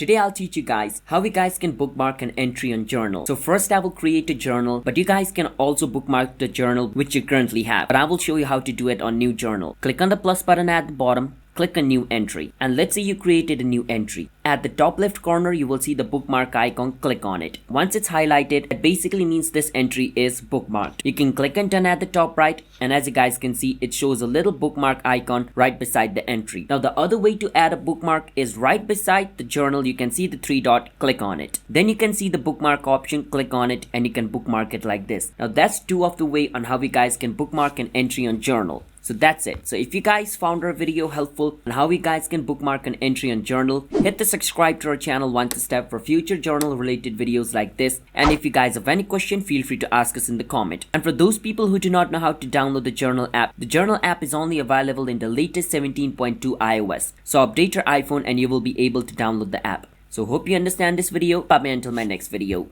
Today I'll teach you guys how you guys can bookmark an entry on journal. So first I will create a journal, but you guys can also bookmark the journal which you currently have. But I will show you how to do it on new journal. Click on the plus button at the bottom. Click on new entry, and let's say you created a new entry. At the top left corner you will see the bookmark icon. Click on it. Once it's highlighted, it basically means this entry is bookmarked. You can click on done at the top right, and as you guys can see, it shows a little bookmark icon right beside the entry. Now the other way to add a bookmark is right beside the journal. You can see the three dot. Click on it. Then you can see the bookmark option. Click on it and you can bookmark it like this. Now that's two of the way on how you guys can bookmark an entry on journal. So that's it. So if you guys found our video helpful on how you guys can bookmark an entry on journal, hit the subscribe to our channel once a step for future journal related videos like this. And if you guys have any question, feel free to ask us in the comment. And for those people who do not know how to download the journal app is only available in the latest 17.2 iOS. So update your iPhone and you will be able to download the app. So hope you understand this video. Bye bye until my next video.